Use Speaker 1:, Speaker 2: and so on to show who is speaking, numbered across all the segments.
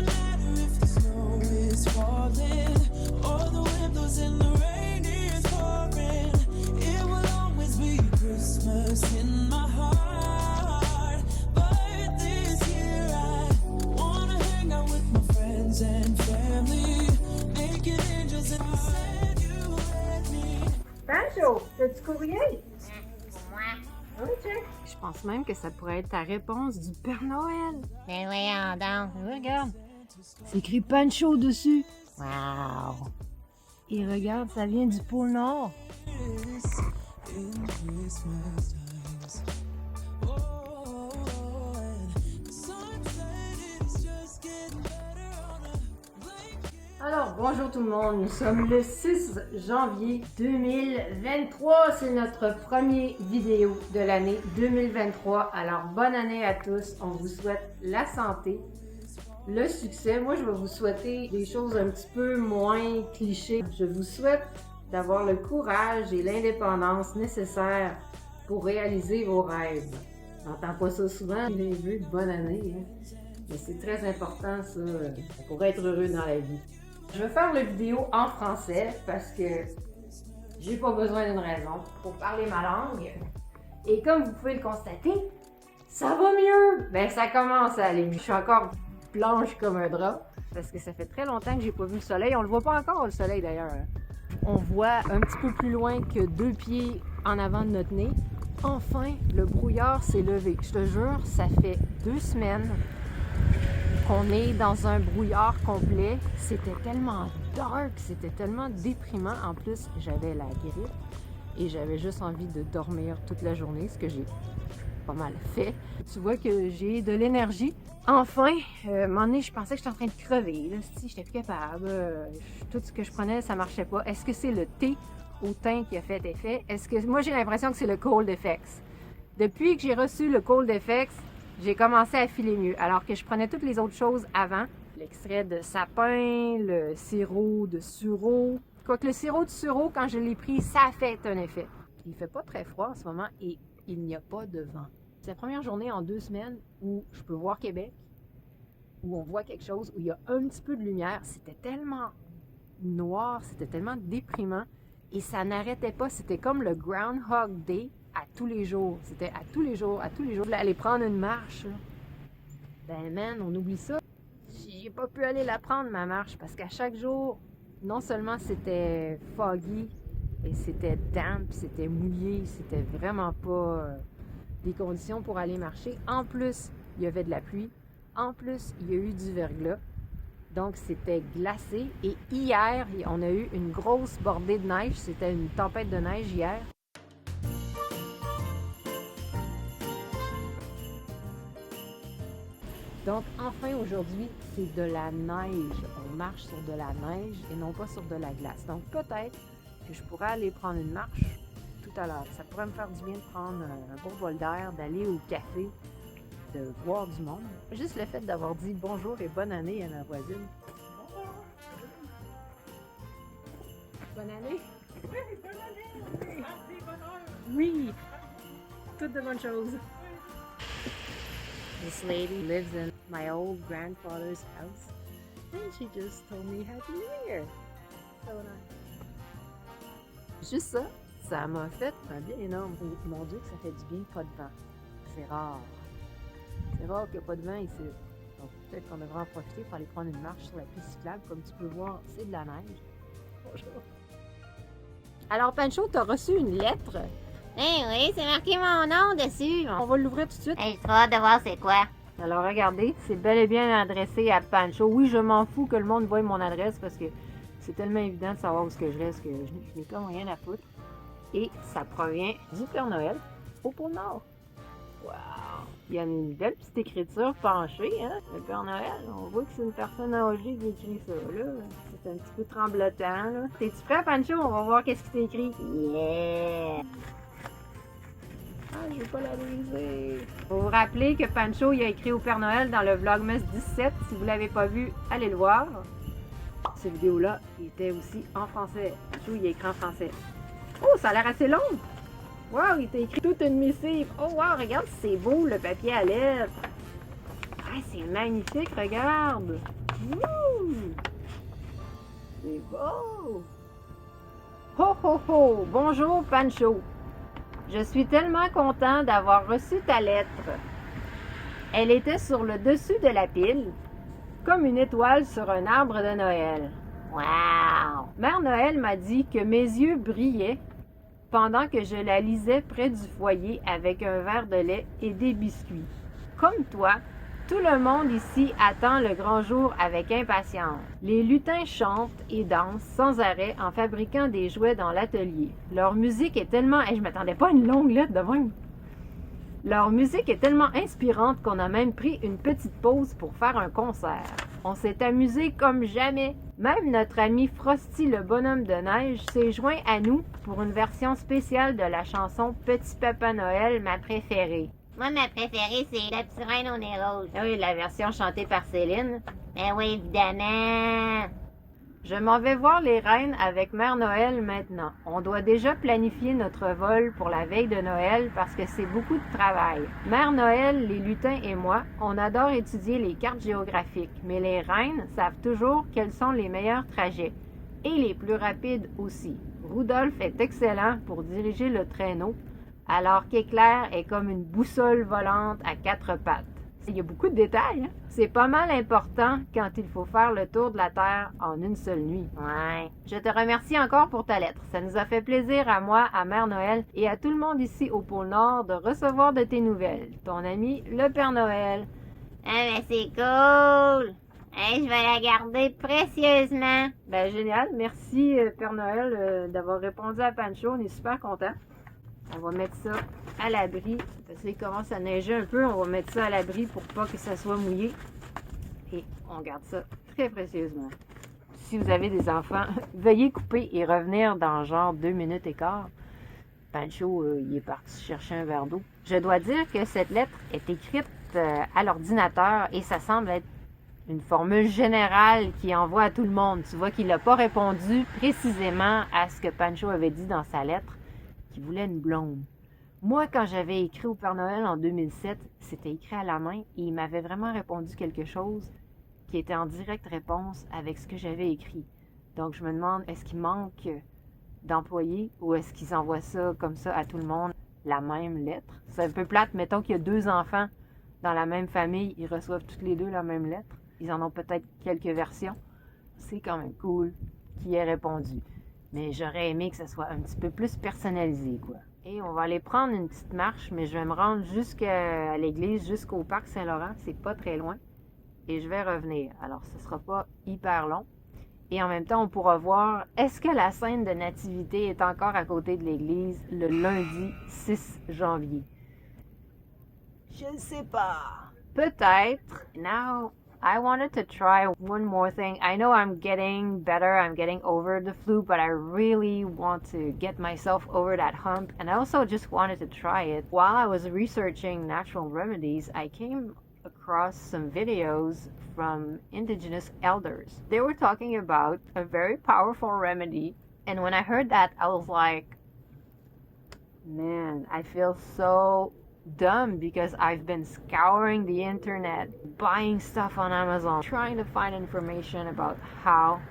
Speaker 1: doesn't matter if the snow is falling or the wind blows and the rain is pouring. It will always be Christmas in my heart. But this year I wanna hang out with my friends and family, making angels and said you and me.
Speaker 2: Pancho, t'as-tu courrier?
Speaker 3: Moi?
Speaker 2: Oui, check. Je pense même que ça pourrait être ta réponse du Père Noël.
Speaker 3: Mais voyons donc, regarde.
Speaker 2: C'est écrit Pancho dessus.
Speaker 3: Wow!
Speaker 2: Et regarde, ça vient du pôle Nord.
Speaker 1: In Christmas times. Oh, and the sunset is just getting better on a blanket.
Speaker 2: Alors, bonjour tout le monde. Nous sommes le 6 janvier 2023. C'est notre première vidéo de l'année 2023. Alors, bonne année à tous. On vous souhaite la santé, le succès. Moi, je vais vous souhaiter des choses un petit peu moins clichés. Je vous souhaite d'avoir le courage et l'indépendance nécessaires pour réaliser vos rêves. On n'entend pas ça souvent, les vœux de bonne année, hein? Mais c'est très important ça, pour être heureux dans la vie. Je vais faire la vidéo en français parce que j'ai pas besoin d'une raison pour parler ma langue. Et comme vous pouvez le constater, ça va mieux! Ben ça commence à aller mieux. Je suis encore blanche comme un drap parce que ça fait très longtemps que j'ai pas vu le soleil. On le voit pas encore le soleil d'ailleurs. On voit un petit peu plus loin que 2 pieds en avant de notre nez. Enfin, le brouillard s'est levé. Je te jure, ça fait 2 semaines qu'on est dans un brouillard complet. C'était tellement dark, c'était tellement déprimant. En plus, j'avais la grippe et j'avais juste envie de dormir toute la journée, ce que j'ai pas mal fait. Tu vois que j'ai de l'énergie. Enfin, à un moment donné, je pensais que j'étais en train de crever. Là, si j'étais plus capable. Tout ce que je prenais, ça marchait pas. Est-ce que c'est le thé au thym qui a fait effet? Est-ce que moi, j'ai l'impression que c'est le Cold Effects. Depuis que j'ai reçu le Cold Effects, j'ai commencé à filer mieux. Alors que je prenais toutes les autres choses avant. L'extrait de sapin, le sirop de sureau. Quoique le sirop de sureau, quand je l'ai pris, ça a fait un effet. Il fait pas très froid en ce moment et il n'y a pas de vent. C'est la première journée en 2 semaines où je peux voir Québec, où on voit quelque chose, où il y a un petit peu de lumière. C'était tellement noir, c'était tellement déprimant et ça n'arrêtait pas. C'était comme le Groundhog Day à tous les jours. C'était à tous les jours, à tous les jours. Je voulais aller prendre une marche. Là. Ben man, on oublie ça. J'ai pas pu aller la prendre ma marche parce qu'à chaque jour, non seulement c'était foggy et c'était damp, c'était mouillé, c'était vraiment pas des conditions pour aller marcher. En plus, il y avait de la pluie. En plus, il y a eu du verglas. Donc, c'était glacé. Et hier, on a eu une grosse bordée de neige. C'était une tempête de neige hier. Donc, enfin, aujourd'hui, c'est de la neige. On marche sur de la neige et non pas sur de la glace. Donc, peut-être que je pourrais aller prendre une marche tout à l'heure. Ça pourrait me faire du bien de prendre un bon bol d'air, d'aller au café, de voir du monde. Juste le fait d'avoir dit bonjour et bonne année à ma voisine. Bonne année! Oui, bonne année! Oui! Toutes de bonnes choses. This lady lives in my old grandfather's house and she just told me Happy New Year. So nice. Juste ça, ça m'a fait un bien énorme. Et mon Dieu, que ça fait du bien, pas de vent. C'est rare. C'est rare qu'il n'y a pas de vent ici. Donc peut-être qu'on devrait en profiter pour aller prendre une marche sur la piste cyclable. Comme tu peux voir, c'est de la neige. Bonjour. Alors Pancho, tu as reçu une lettre.
Speaker 3: Eh oui, c'est marqué mon nom dessus.
Speaker 2: On va l'ouvrir tout de suite.
Speaker 3: Hey, tu vas de voir c'est quoi.
Speaker 2: Alors regardez, c'est bel et bien adressé à Pancho. Oui, je m'en fous que le monde voie mon adresse parce que c'est tellement évident de savoir où est-ce que je reste que je n'ai comme rien à foutre. Et ça provient du Père Noël au pôle Nord. Wow! Il y a une belle petite écriture penchée, hein? Le Père Noël, on voit que c'est une personne âgée qui écrit ça, là. C'est un petit peu tremblotant, là. T'es-tu prêt, Pancho? On va voir qu'est-ce qui t'est écrit.
Speaker 3: Yeah!
Speaker 2: Ah, je vais pas la briser. Faut vous rappeler que Pancho, il a écrit au Père Noël dans le Vlogmas 17. Si vous l'avez pas vu, allez le voir. Cette vidéo-là, il était aussi en français. Pancho, il a écrit en français. Oh, ça a l'air assez long! Wow, il t'a écrit toute une missive. Oh wow, regarde, c'est beau le papier à lettres. Ah, c'est magnifique, regarde. Ouh! C'est beau! Ho ho ho! Bonjour Pancho! Je suis tellement content d'avoir reçu ta lettre. Elle était sur le dessus de la pile, comme une étoile sur un arbre de Noël.
Speaker 3: Wow!
Speaker 2: Mère Noël m'a dit que mes yeux brillaient pendant que je la lisais près du foyer avec un verre de lait et des biscuits. Comme toi, tout le monde ici attend le grand jour avec impatience. Les lutins chantent et dansent sans arrêt en fabriquant des jouets dans l'atelier. Leur musique est tellement... je m'attendais pas à une longue lettre de même. Leur musique est tellement inspirante qu'on a même pris une petite pause pour faire un concert. On s'est amusé comme jamais. Même notre ami Frosty le bonhomme de neige s'est joint à nous pour une version spéciale de la chanson Petit Papa Noël, ma préférée.
Speaker 3: Moi, ma préférée, c'est La petite reine au nez rouge.
Speaker 2: Ah oui, la version chantée par Céline.
Speaker 3: Ben oui, évidemment.
Speaker 2: Je m'en vais voir les reines avec Mère Noël maintenant. On doit déjà planifier notre vol pour la veille de Noël parce que c'est beaucoup de travail. Mère Noël, les lutins et moi, on adore étudier les cartes géographiques, mais les reines savent toujours quels sont les meilleurs trajets et les plus rapides aussi. Rudolph est excellent pour diriger le traîneau, alors qu'Éclair est comme une boussole volante à 4 pattes. Il y a beaucoup de détails, hein? C'est pas mal important quand il faut faire le tour de la Terre en une seule nuit.
Speaker 3: Ouais.
Speaker 2: Je te remercie encore pour ta lettre. Ça nous a fait plaisir à moi, à Mère Noël et à tout le monde ici au pôle Nord de recevoir de tes nouvelles. Ton ami, le Père Noël.
Speaker 3: Ah, ben c'est cool. Hey, je vais la garder précieusement.
Speaker 2: Ben génial. Merci Père Noël d'avoir répondu à Pancho. On est super contents. On va mettre ça à l'abri. Parce qu'il commence à neiger un peu. On va mettre ça à l'abri pour pas que ça soit mouillé. Et on garde ça très précieusement. Si vous avez des enfants, veuillez couper et revenir dans genre 2 minutes et quart. Pancho, il est parti chercher un verre d'eau. Je dois dire que cette lettre est écrite à l'ordinateur et ça semble être une formule générale qui envoie à tout le monde. Tu vois qu'il n'a pas répondu précisément à ce que Pancho avait dit dans sa lettre, qu'il voulait une blonde. Moi, quand j'avais écrit au Père Noël en 2007, c'était écrit à la main et il m'avait vraiment répondu quelque chose qui était en directe réponse avec ce que j'avais écrit. Donc, je me demande, est-ce qu'il manque d'employés ou est-ce qu'ils envoient ça comme ça à tout le monde, la même lettre? C'est un peu plate, mettons qu'il y a 2 enfants dans la même famille, ils reçoivent toutes les 2 la même lettre. Ils en ont peut-être quelques versions. C'est quand même cool qu'il ait répondu. Mais j'aurais aimé que ça soit un petit peu plus personnalisé, quoi. Et on va aller prendre une petite marche, mais je vais me rendre jusqu'à l'église, jusqu'au parc Saint-Laurent. C'est pas très loin. Et je vais revenir. Alors, ce sera pas hyper long. Et en même temps, on pourra voir, est-ce que la scène de nativité est encore à côté de l'église le lundi 6 janvier? Je ne sais pas. Peut-être. Now, I wanted to try one more thing. I know I'm getting better, I'm getting over the flu, but I really want to get myself over that hump. And I also just wanted to try it. While I was researching natural remedies, I came across some videos from indigenous elders. They were talking about a very powerful remedy. And when I heard that, I was like, man, I feel so dumb because I've been scouring the internet, buying stuff on Amazon, trying to find information about how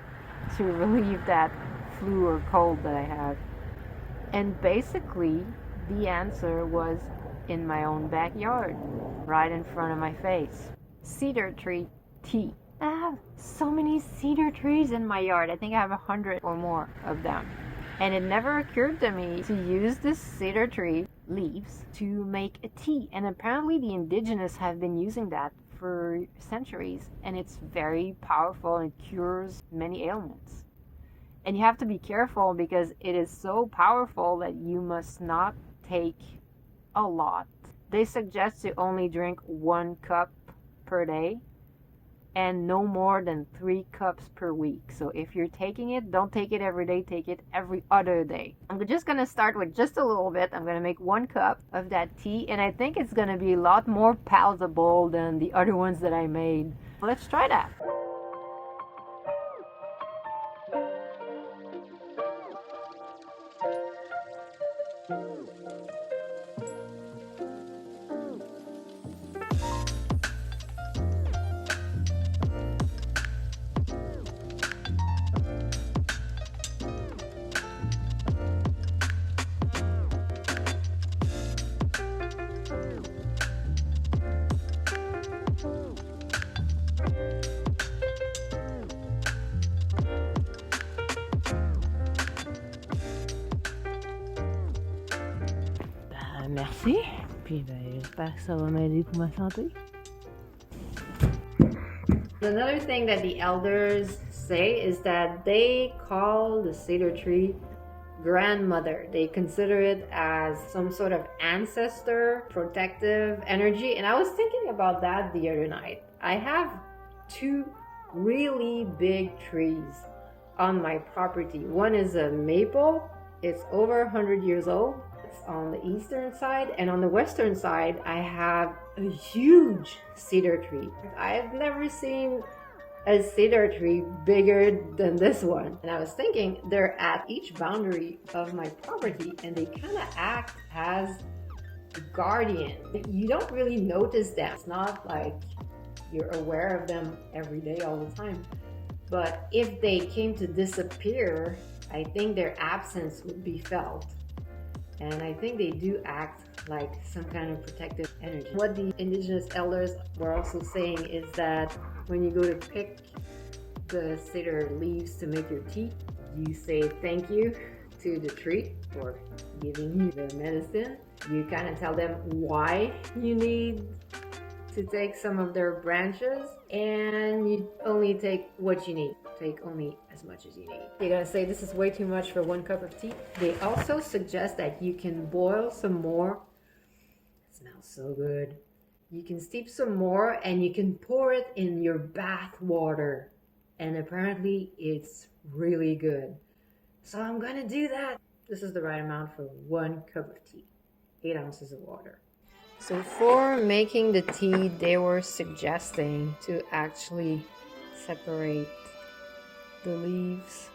Speaker 2: to relieve that flu or cold that I have. And basically, the answer was in my own backyard, right in front of my face. Cedar tree tea. I have so many cedar trees in my yard. I think I have 100 or more of them. And it never occurred to me to use this cedar tree leaves to make a tea. And apparently the indigenous have been using that for centuries. And it's very powerful and cures many ailments. And you have to be careful because it is so powerful that you must not take a lot. They suggest to only drink 1 cup per day and no more than 3 cups per week. So if you're taking it, don't take it every day, take it every other day. I'm just gonna start with just a little bit. I'm gonna make 1 cup of that tea, and I think it's gonna be a lot more palatable than the other ones that I made. Let's try that. merci. Puis j'espère que ça va m'aider pour ma santé. Another thing that the elders say is that they call the cedar tree grandmother. They consider it as some sort of ancestor, protective energy. And I was thinking about that the other night. I have 2 really big trees on my property. One is a maple. It's over 100 years old. It's on the eastern side, and on the western side I have a huge cedar tree. I've never seen a cedar tree bigger than this one. And I was thinking they're at each boundary of my property and they kind of act as guardian. You don't really notice them. It's not like you're aware of them every day all the time. But if they came to disappear, I think their absence would be felt. And I think they do act like some kind of protective energy. What the indigenous elders were also saying is that when you go to pick the cedar leaves to make your tea, you say thank you to the tree for giving you the medicine. You kind of tell them why you need to take some of their branches, and you only take what you need. Take only as much as you need. You're gonna say this is way too much for 1 cup of tea. They also suggest that you can boil some more. It smells so good. You can steep some more and you can pour it in your bath water. And apparently it's really good. So I'm gonna do that. This is the right amount for 1 cup of tea. 8 ounces of water. So for making the tea, they were suggesting to actually separate the leaves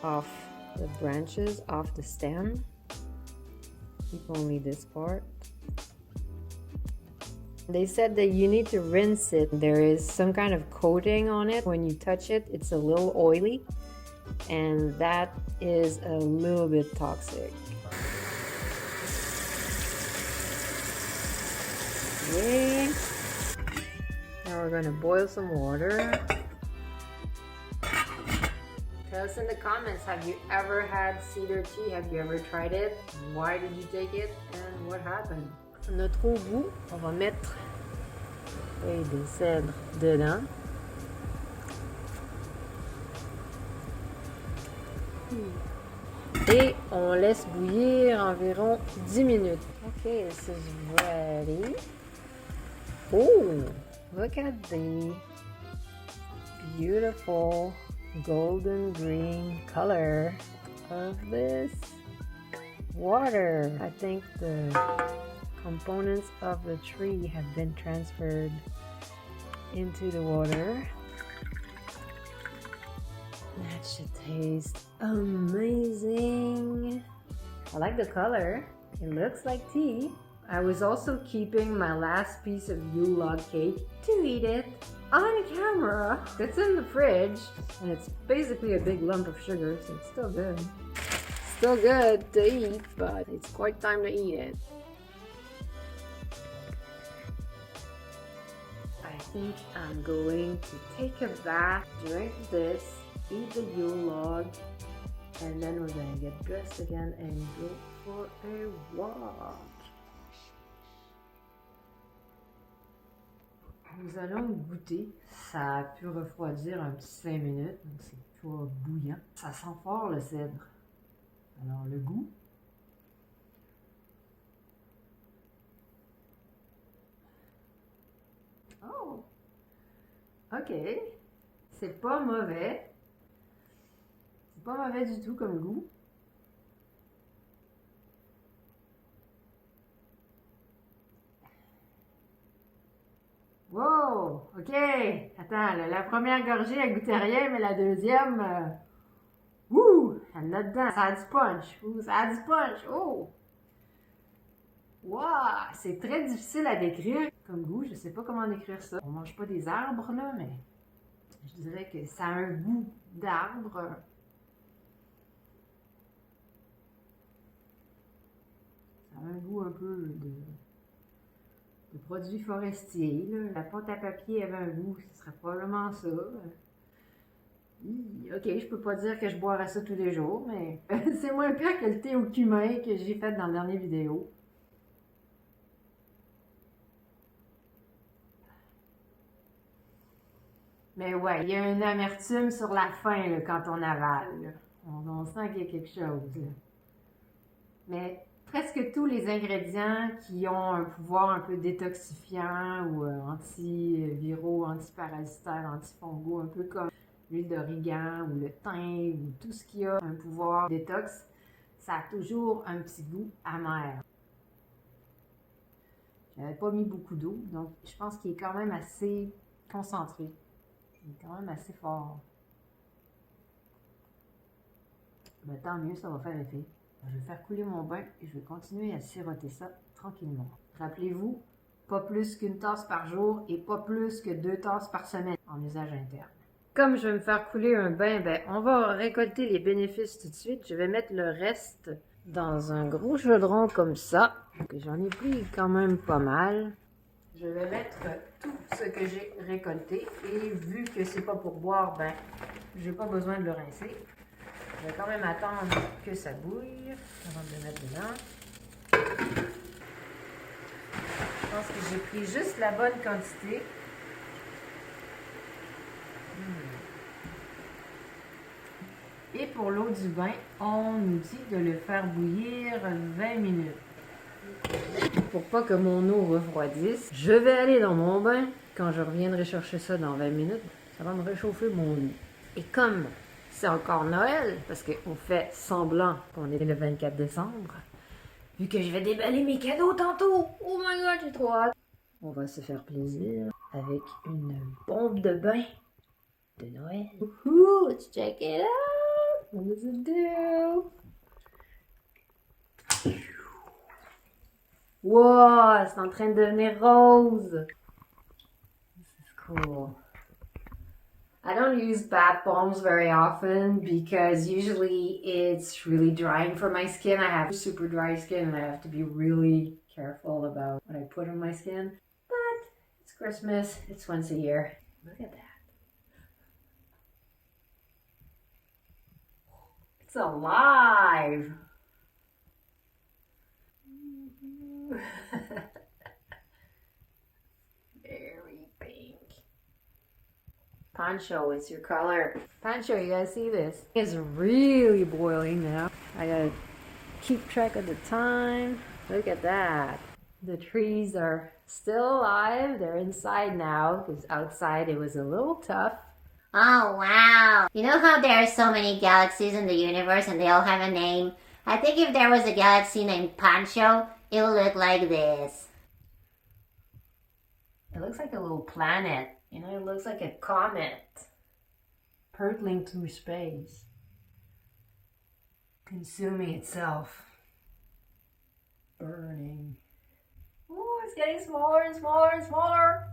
Speaker 2: off the branches, off the stem. Keep only this part. They said that you need to rinse it. There is some kind of coating on it. When you touch it, it's a little oily, and that is a little bit toxic. Okay. Now we're gonna boil some water. Tell us in the comments, have you ever had cedar tea? Have you ever tried it? Why did you take it? And what happened? Notre au goût, on va mettre des cèdres dedans. Et on laisse bouillir environ 10 minutes. Okay, this is ready. Oh, look at the beautiful golden green color of this water. I think the components of the tree have been transferred into the water. That should taste amazing. I like the color. It looks like tea. I was also keeping my last piece of Yule log cake to eat it on camera. It's in the fridge and it's basically a big lump of sugar, so it's still good. Still good to eat, but it's quite time to eat it. I think I'm going to take a bath, drink this, eat the Yule log, and then we're gonna get dressed again and go for a walk. Nous allons goûter. Ça a pu refroidir un petit 5 minutes, donc c'est pas bouillant. Ça sent fort le cèdre. Alors le goût. Oh! Ok. C'est pas mauvais. C'est pas mauvais du tout comme goût. Wow! Ok! Attends, la première gorgée, elle goûtait rien, mais la deuxième... Ouh! Elle a dedans. Ça a du punch. Ouh, ça a du punch. Oh! Wow! C'est très difficile à décrire comme goût. Je sais pas comment décrire ça. On mange pas des arbres, là, mais... Je dirais que ça a un goût d'arbre. Ça a un goût un peu de produits forestiers. Là. La pâte à papier avait un goût, ce serait probablement ça. Ok, je peux pas dire que je boirais ça tous les jours, mais c'est moins pire que le thé au cumin que j'ai fait dans la dernière vidéo. Mais ouais, il y a une amertume sur la fin là, quand on avale. Là. On sent qu'il y a quelque chose. Là. Mais presque tous les ingrédients qui ont un pouvoir un peu détoxifiant ou antiviraux, antiparasitaires, antifongaux, un peu comme l'huile d'origan ou le thym ou tout ce qui a un pouvoir détox, ça a toujours un petit goût amer. J'avais pas mis beaucoup d'eau, donc je pense qu'il est quand même assez concentré. Il est quand même assez fort. Ben, tant mieux, ça va faire effet. Je vais faire couler mon bain et je vais continuer à siroter ça tranquillement. Rappelez-vous, pas plus qu'une tasse par jour et pas plus que 2 tasses par semaine en usage interne. Comme je vais me faire couler un bain, ben, on va récolter les bénéfices tout de suite. Je vais mettre le reste dans un gros chaudron comme ça. J'en ai pris quand même pas mal. Je vais mettre tout ce que j'ai récolté et vu que c'est pas pour boire, ben, j'ai pas besoin de le rincer. Je vais quand même attendre que ça bouille avant de le mettre dedans. Je pense que j'ai pris juste la bonne quantité. Et pour l'eau du bain, on nous dit de le faire bouillir 20 minutes. Pour pas que mon eau refroidisse, je vais aller dans mon bain. Quand je reviendrai chercher ça dans 20 minutes, ça va me réchauffer mon eau. Et comme c'est encore Noël, parce qu'on fait semblant qu'on est le 24 décembre, vu que je vais déballer mes cadeaux tantôt, oh my god, j'ai trop hâte. On va se faire plaisir avec une bombe de bain de Noël. Woohoo, let's check it out. What does it do? Wow, c'est en train de devenir rose. This is cool. I don't use bath bombs very often because usually it's really drying for my skin. I have super dry skin and I have to be really careful about what I put on my skin. But it's Christmas, it's once a year. Look at that. It's alive! Very pink. Pancho, it's your color. Pancho, you guys see this? It's really boiling now. I gotta keep track of the time. Look at that. The trees are still alive. They're inside now because outside it was a little tough.
Speaker 3: Oh, wow. You know how there are so many galaxies in the universe and they all have a name? I think if there was a galaxy named Pancho, it would look like this.
Speaker 2: It looks like a little planet. You know, it looks like a comet. Hurtling through space. Consuming itself. Burning. Ooh, it's getting smaller and smaller and smaller.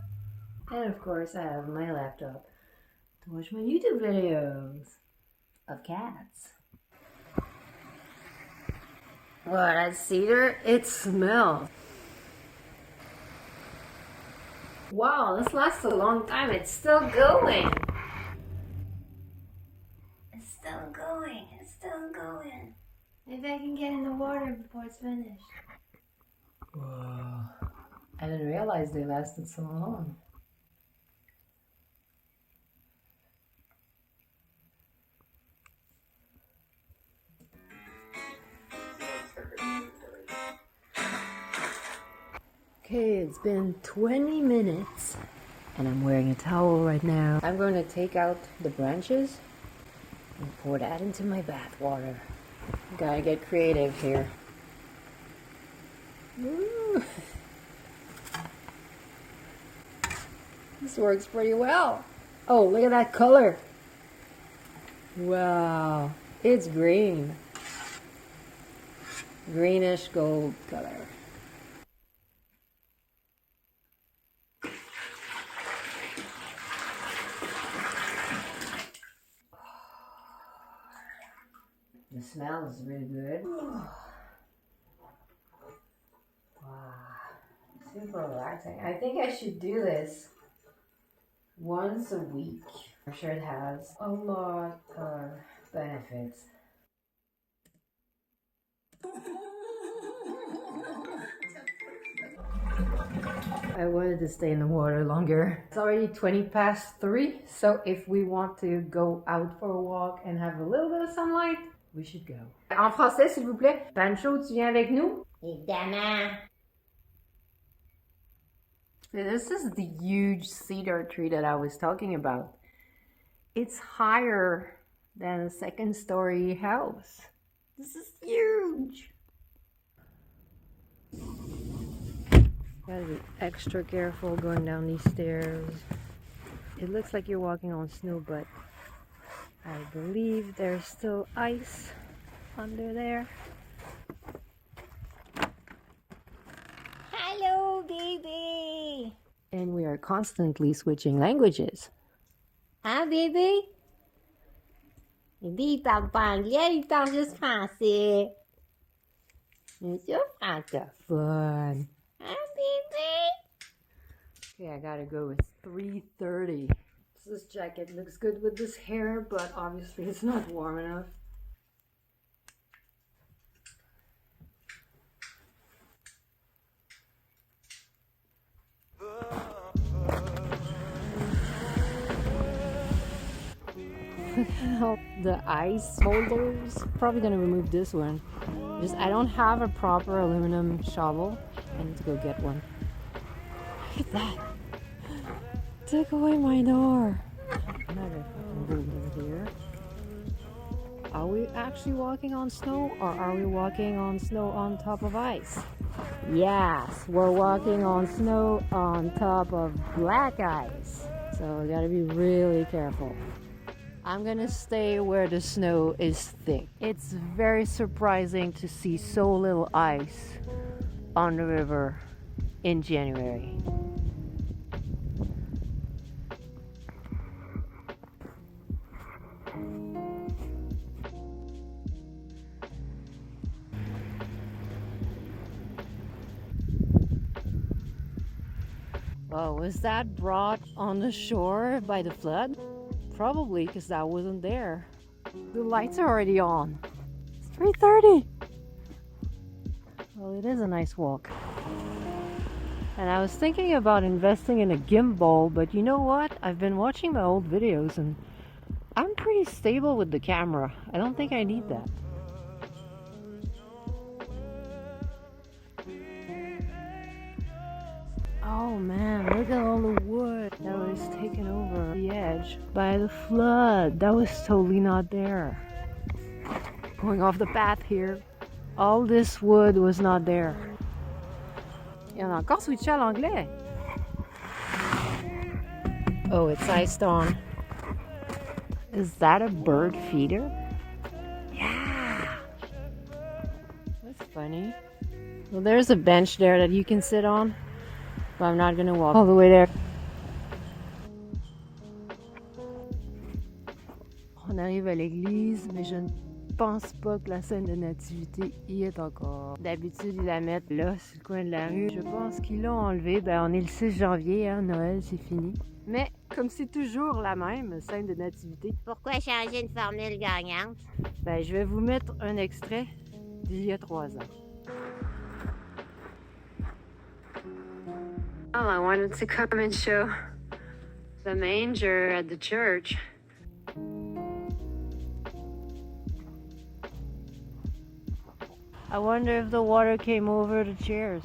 Speaker 2: And of course I have my laptop to watch my YouTube videos of cats. What, that cedar? It smells. Wow, this lasts a long time. It's still going. It's still going. It's still going. Maybe I can get in the water before it's finished. Wow. I didn't realize they lasted so long. Okay, it's been 20 minutes and I'm wearing a towel right now. I'm going to take out the branches and pour that into my bath water. Gotta get creative here. Woo. This works pretty well. Oh, look at that color. Wow, it's green. Greenish gold color. The smell is really good. Wow, super relaxing. I think I should do this once a week. I'm sure it has a lot of benefits. I wanted to stay in the water longer. It's already 3:20, so if we want to go out for a walk and have a little bit of sunlight, we should go. En français, s'il vous plaît. Pancho, tu viens avec nous?
Speaker 3: Évidemment.
Speaker 2: This is the huge cedar tree that I was talking about. It's higher than a second-story house. This is huge. Gotta be extra careful going down these stairs. It looks like you're walking on snow, but I believe there's still ice under there.
Speaker 3: Hello, baby.
Speaker 2: And we are constantly switching languages.
Speaker 3: Hein, bébé? Bébé, il parle pas anglais, il parle juste français.
Speaker 2: It's so francophone.
Speaker 3: Hein, bébé?
Speaker 2: Okay, I gotta go with 3:30. This jacket looks good with this hair, but obviously it's not warm enough. The ice boulders. Probably gonna remove this one. Just I don't have a proper aluminum shovel. I need to go get one. Look at that. Took away my door. Another fucking boulder here. Are we actually walking on snow, or are we walking on snow on top of ice? Yes, we're walking on snow on top of black ice. So we gotta be really careful. I'm gonna stay where the snow is thick. It's very surprising to see so little ice on the river in January. Oh, was that brought on the shore by the flood? Probably, because that wasn't there. The lights are already on. It's 3:30. Well, it is a nice walk. And I was thinking about investing in a gimbal, but you know what? I've been watching my old videos and I'm pretty stable with the camera. I don't think I need that. Oh man, look at all the wood that was taken over the edge by the flood. That was totally not there. Going off the path here. All this wood was not there. Et on a encore switché à l'anglais. Oh, it's iced on. Is that a bird feeder? Yeah. That's funny. Well, there's a bench there that you can sit on. But I'm not gonna walk all the way there. On arrive à l'église, mais je ne pense pas que la scène de nativité y est encore. D'habitude, ils la mettent là, sur le coin de la rue. Je pense qu'ils l'ont enlevée. Ben, on est le 6 janvier, hein, Noël, c'est fini. Mais, comme c'est toujours la même scène de nativité,
Speaker 3: Pourquoi changer une formule gagnante?
Speaker 2: ben, je vais vous mettre un extrait d'il y a 3 ans. Well, I wanted to come and show the manger at the church. I wonder if the water came over the chairs.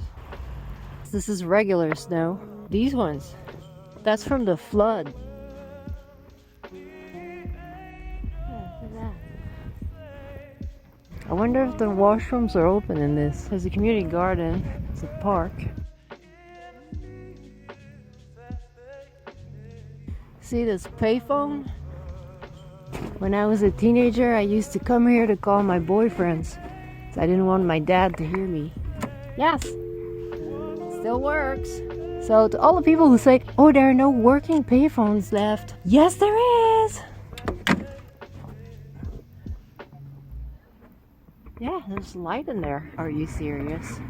Speaker 2: This is regular snow. These ones, that's from the flood. Yeah, look at that. I wonder if the washrooms are open in this. There's a community garden, it's a park. See this payphone? When I was a teenager, I used to come here to call my boyfriends. So I didn't want my dad to hear me. Yes, still works. So to all the people who say, oh, there are no working payphones left. Yes, there is. Yeah, there's light in there. Are you serious?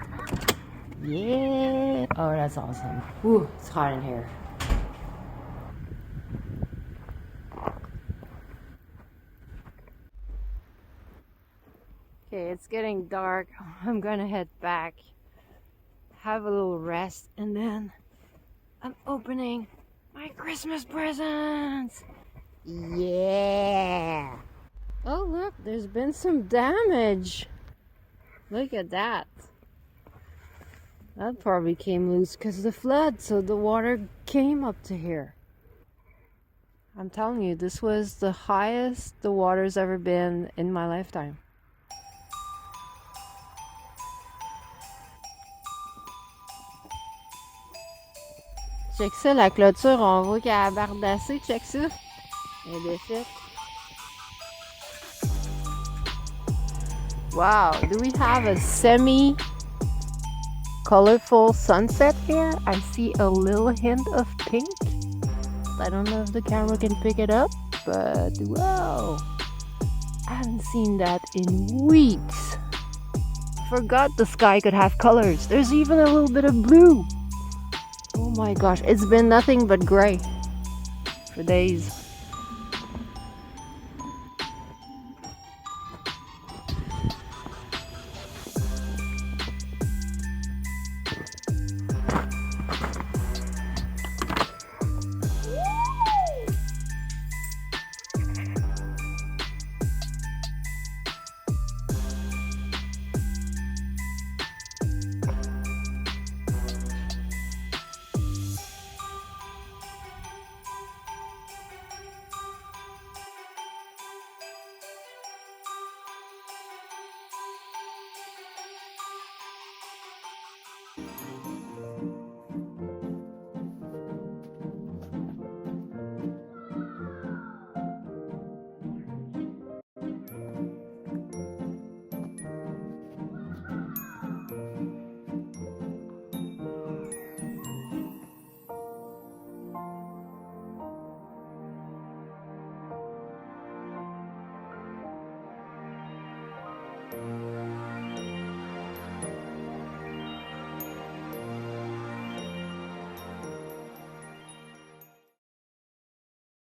Speaker 2: Yeah. Oh, that's awesome. Ooh, it's hot in here. Okay, it's getting dark. I'm gonna head back, have a little rest, and then I'm opening my Christmas presents.
Speaker 3: Yeah.
Speaker 2: Oh, look, there's been some damage. Look at that. That probably came loose because of the flood, so the water came up to here. I'm telling you, this was the highest the water's ever been in my lifetime. Check ça, la clôture, on voit qu'elle a bardassé, check ça. Elle est défaite. Wow, do we have a semi-colorful sunset here? I see a little hint of pink. I don't know if the camera can pick it up, but wow. I haven't seen that in weeks. Forgot the sky could have colors. There's even a little bit of blue. Oh my gosh, it's been nothing but gray for days.